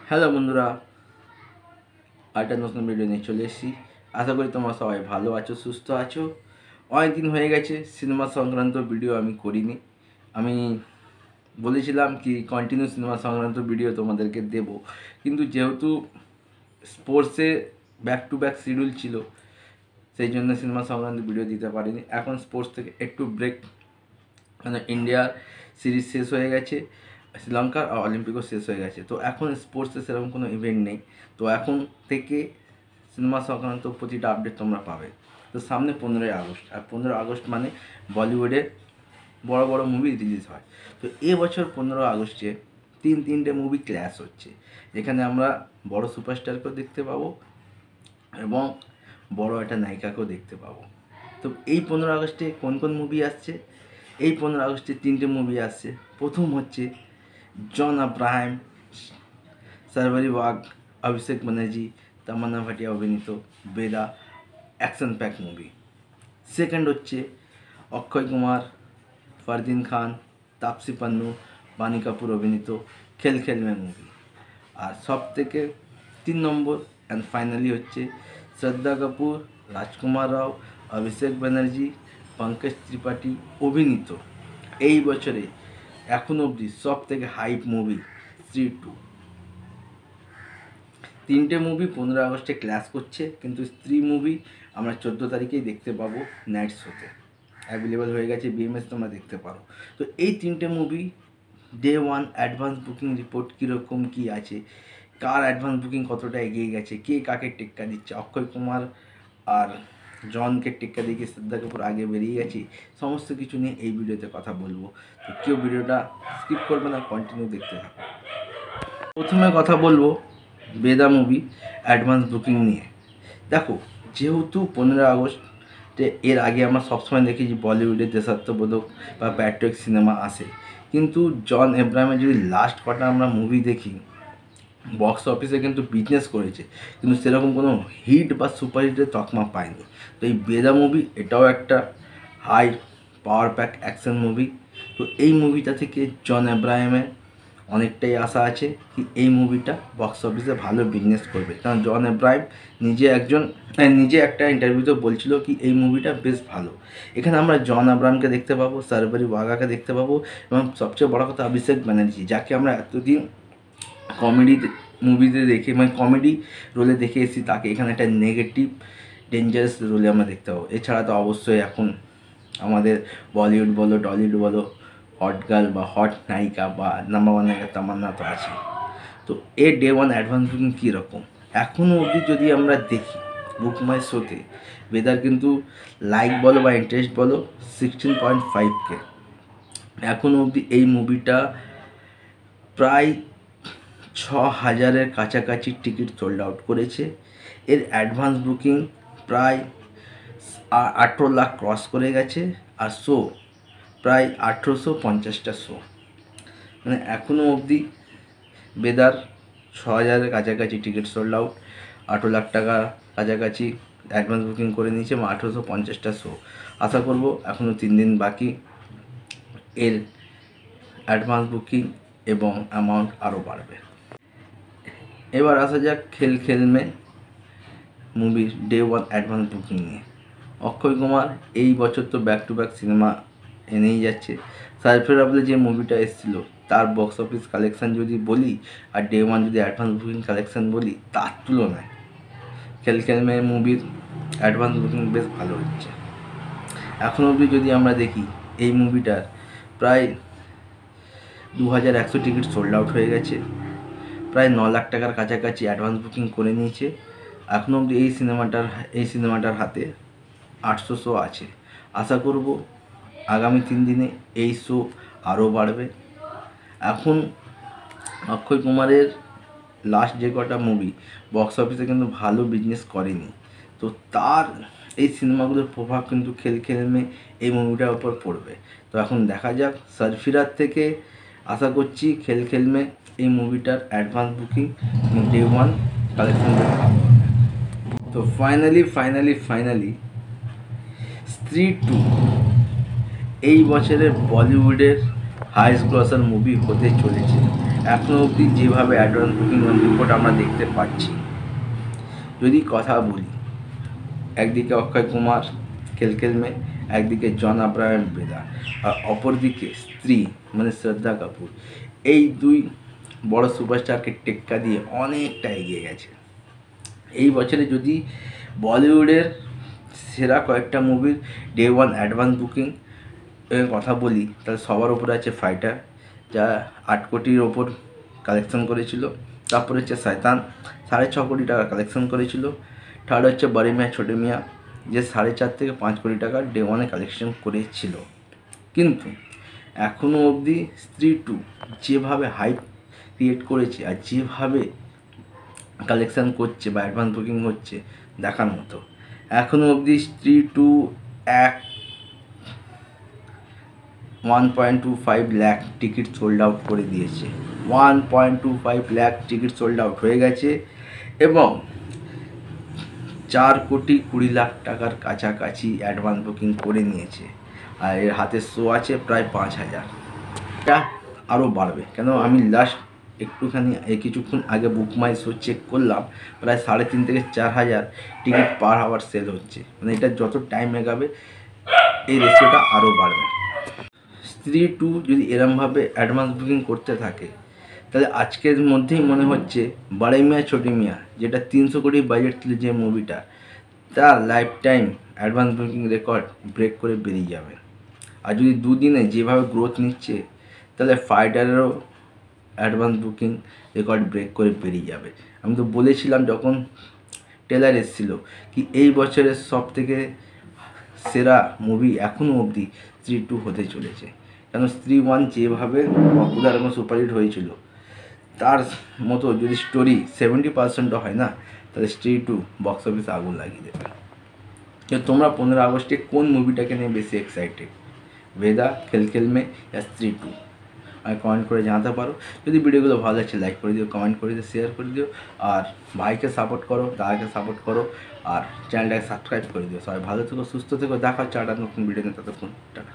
Hello বন্ধুরা, আরেকটা নতুন ভিডিও নিয়ে চলে এসেছি। আশা করি তোমরা সবাই ভালো আছো, সুস্থ আছো। অনেক দিন হয়ে গেছে সিনেমা সংক্রান্ত ভিডিও আমি করিনি। আমি বলেছিলাম কি কন্টিনিউ সিনেমা সংক্রান্ত ভিডিও তোমাদেরকে দেব, কিন্তু যেহেতু স্পোর্টসে ব্যাক টু ব্যাক শিডিউল ছিল, সেই জন্য সিনেমা সংক্রান্ত ভিডিও দিতে পারিনি। এখন স্পোর্টস থেকে একটু ব্রেক, মানে ইন্ডিয়ার সিরিজ শেষ হয়ে গেছে, শ্রীলঙ্কার অলিম্পিকও শেষ হয়ে গেছে। তো এখন স্পোর্টসে সেরকম কোনো ইভেন্ট নেই। তো এখন থেকে সিনেমা সংক্রান্ত প্রতিটা আপডেট তোমরা পাবে। তো সামনে 15ই আগস্ট, আর 15ই আগস্ট মানে বলিউডে বড় বড় মুভি রিলিজ হয়। তো এবছর 15ই আগস্টে তিনটে মুভি ক্ল্যাশ হচ্ছে, যেখানে আমরা বড় সুপারস্টারকেও দেখতে পাবো এবং বড় একটা নায়িকাকেও দেখতে পাবো। তো এই 15ই আগস্টে কোন কোন মুভি আসছে? এই 15ই আগস্টে তিনটে মুভি আসছে। প্রথম হচ্ছে জন আব্রাহাম, সার্ভারি ওয়াগ, অভিষেক ব্যানার্জি, তামান্না ভাটিয়া অভিনীত বেদা অ্যাকশন প্যাক মুভি। সেকেন্ড হচ্ছে অক্ষয় কুমার, ফারদিন খান, তাপসি পান্নু, বানি কাপুর অভিনীত খেল খেল মে মুভি। আর সব থেকে 3 নম্বর অ্যান্ড ফাইনালি হচ্ছে শ্রদ্ধা কাপুর, রাজকুমার রাও, অভিষেক ব্যানার্জি, পঙ্কজ ত্রিপাঠী অভিনীত এই বছরে এখনও অবধি সব থেকে হাইপ মুভি স্ত্রী 2। তিনটে মুভি 15ই আগস্টে ক্লাস করছে, কিন্তু স্ত্রী মুভি আমরা 14 তারিখেই দেখতে পাবো নাইট শোতে। অ্যাভেলেবেল হয়ে গেছে বিএমএস, তোমরা দেখতে পারো। তো এই তিনটে movie day 1 advance booking report কীরকম কী আছে, কার অ্যাডভান্স বুকিং কতটা এগিয়ে গেছে, কে কাকে টেক্কা দিচ্ছে, অক্ষয় কুমার আর জনকে টেক্কা দিয়ে শ্রদ্ধা কাপুর আগে বেরিয়ে গেছে, সমস্ত কিছু নিয়ে এই ভিডিওতে কথা বলবো। তো কেউ ভিডিওটা স্কিপ করবে না, কন্টিনিউ দেখতে থাকো। প্রথমে কথা বলবো বেদা মুভি অ্যাডভান্স বুকিং নিয়ে। দেখো, যেহেতু 15ই আগস্টে এর আগে আমরা সবসময় দেখেছি বলিউডে দেশাত্মবোধক বা প্যাট্রিক সিনেমা আসে, কিন্তু জন আব্রাহামের যদি লাস্ট কটা আমরা মুভি দেখি, বক্স অফিসে কিন্তু বিজনেস করেছে, কিন্তু সেরকম কোনো হিট বা সুপারহিটের তকমা পায়নি। তো এই বেদা মুভি এটাও একটা high power pack action movie. তো এই মুভিটা থেকে জন আব্রাহামের অনেকটাই আশা আছে কি এই মুভিটা বক্স অফিসে ভালো বিজনেস করবে, কারণ জন আব্রাহাম নিজে একটা ইন্টারভিউতে বলছিল কি এই মুভিটা বেশ ভালো। এখানে আমরা জন আব্রাহামকে দেখতে পাবো, সার্ভারি ওয়াগাকে দেখতে পাবো, এবং সবচেয়ে বড় কথা অভিষেক ব্যানার্জি, যাকে আমরা এতদিন কমেডি মুভিতে দেখে, মানে কমেডি রোলে দেখে এসেছি, তাকে এখানে একটা নেগেটিভ ডেঞ্জারাস রোলে আমরা দেখতে পাবো। এছাড়া তো অবশ্যই এখন আমাদের বলিউড বলো টলিউড বলো হট গার্ল বা হট নায়িকা বা নাম্বার 1 নায়িকা তামান্না তো আছে। তো এর ডে 1 অ্যাডভান্স বুকিং কীরকম এখনও অবধি যদি আমরা দেখি, বুক মাই শোতে বেদার কিন্তু লাইক বলো বা ইন্টারেস্ট বলো 16.5K। এখনও অবধি এই মুভিটা প্রায় 6,000-এর কাছাকাছি টিকিট সোল্ড আউট করেছে। এর অ্যাডভান্স বুকিং প্রায় 18 লাখ ক্রস করে গেছে, আর শো প্রায় 1850টা শো। মানে এখনও অবধি বেদার 6,000-এর কাছাকাছি টিকিট সোল্ড আউট, 18 লাখ টাকা কাছাকাছি অ্যাডভান্স বুকিং করে নিয়েছে এবং 1850টা শো। আশা করব এখনও 3 দিন বাকি, এর অ্যাডভান্স বুকিং এবং অ্যামাউন্ট আরও বাড়বে। এবার আসা যাক খেল খেল মে মুভির ডে 1 অ্যাডভান্স বুকিং নিয়ে। অক্ষয় কুমার এই বছর তো ব্যাক টু ব্যাক সিনেমা এনেই যাচ্ছে। সারফেরাবলে যে মুভিটা এসেছিলো তার বক্স অফিস কালেকশান যদি বলি আর ডে 1 যদি অ্যাডভান্স বুকিং কালেকশান বলি, তার তুলনায় খেল খেল মে মুভির অ্যাডভান্স বুকিং বেশ ভালো হচ্ছে। এখন অবধি যদি আমরা দেখি এই মুভিটার প্রায় 2100 টিকিট সোল্ড আউট হয়ে গেছে, প্রায় 9 লাখ টাকার কাছাকাছি অ্যাডভান্স বুকিং করে নিয়েছে। এখনও অবধি এই সিনেমাটার হাতে 800 শো আছে। আশা করব আগামী 3 দিনে এই শো আরও বাড়বে। এখন অক্ষয় কুমারের লাস্ট যে কটা মুভি বক্স অফিসে কিন্তু ভালো বিজনেস করেনি, তো তার এই সিনেমাগুলোর প্রভাব কিন্তু খেল খেল মে এই মুভিটার উপর পড়বে। তো এখন দেখা যাক, সারফিরার থেকে আশা করছি খেল খেল মে এই মুভিটার অ্যাডভান্স বুকিং ডে 1 কালেকশন ভালো হবে। তো ফাইনালি স্ত্রী 2 এই বছরের বলিউডের হাইস্ট গ্রসার মুভি হতে চলেছে। এখনও অবধি যেভাবে অ্যাডভান্স বুকিং রিপোর্ট আমরা দেখতে পাচ্ছি, যদি কথা বলি, একদিকে অক্ষয় কুমার খেলখেল মে, একদিকে জন আব্রাহাম বেদা, আর অপরদিকে স্ত্রী মানে শ্রদ্ধা কাপুর, এই দুই বড় সুপারস্টারকে টেক্কা দিয়ে অনেকটা এগিয়ে গেছে। এই বছরে যদি বলিউডের সেরা কয়েকটা মুভির ডে ওয়ান অ্যাডভান্স বুকিং এর কথা বলি, তাহলে সবার উপরে আছে ফাইটার, যা 8 কোটির ওপর কালেকশন করেছিল। তারপর হচ্ছে শয়তান, 6.5 কোটি টাকা কালেকশন করেছিল। থার্ড হচ্ছে বড়ি মিয়াঁ ছোটে মিয়াঁ, যে 4.5 থেকে 5 কোটি টাকা ডে ওয়ানে কালেকশন করেছিল। কিন্তু এখনও অবধি স্ত্রী 2 যেভাবে হাইপ ক্রিয়েট করেছে আর যেভাবে কালেকশান করছে বা অ্যাডভান্স বুকিং হচ্ছে দেখার মতো। এখনও অবধি স্ত্রী 2 1.25 লাখ টিকিট সোল্ড আউট করে দিয়েছে। 1.25 লাখ টিকিট সোল্ড আউট হয়ে গেছে এবং 4,20,00,000 টাকার কাছাকাছি অ্যাডভান্স বুকিং করে নিয়েছে। আর এর হাতে শো আছে প্রায় 5,000। এটা আরও বাড়বে, কেন আমি লাস্ট একটুখানি কিছুক্ষণ আগে বুক মাই শো চেক করলাম, প্রায় 3,500 থেকে 4,000 টিকিট পার আওয়ার সেল হচ্ছে। মানে এটা যত টাইম এগাবে এই রেশিওটা আরও বাড়বে। স্ত্রী 2 যদি এরমভাবে অ্যাডভান্স বুকিং করতে থাকে, তাহলে আজকের মধ্যেই মনে হচ্ছে বড়ি মিয়াঁ ছোটে মিয়াঁ, যেটা 300 কোটি বাজেট ছিল যে মুভিটা, তার life time advance booking record break করে বেরিয়ে যাবে। আর যদি দুদিনে যেভাবে গ্রোথ নিচ্ছে, তাহলে ফাইটারেরও অ্যাডভান্স বুকিং রেকর্ড ব্রেক করে বেরিয়ে যাবে। আমি তো বলেছিলাম যখন ট্রেলার এসেছিলো কি এই বছরের সবথেকে সেরা মুভি এখনও অবধি স্ত্রী 2 হতে চলেছে। কেন স্ত্রী 1 যেভাবে পপুলার এবং সুপারহিট হয়েছিল, তার মতো যদি স্টোরি 70%ও হয় না, তাহলে স্ত্রী 2 বক্স অফিসে আগুন লাগিয়ে দেবে। তো তোমরা 15 আগস্টে কোন মুভিটাকে নিয়ে বেশি এক্সাইটেড, বেদা, খেলখেল মে, স্ত্রী 2? আর কমেন্ট করে জানাতে পারো। যদি ভিডিওগুলো ভালো লাগছে লাইক করে দিও, কমেন্ট করে দিও, শেয়ার করে দিও। আর ভাইকে সাপোর্ট করো, দাদাকে সাপোর্ট করো, আর চ্যানেলটাকে সাবস্ক্রাইব করে দিও। সবাই ভালো থেকো, সুস্থ থেকো, দেখা হচ্ছে একটা নতুন ভিডিও নিয়ে। ততক্ষণ টাটা।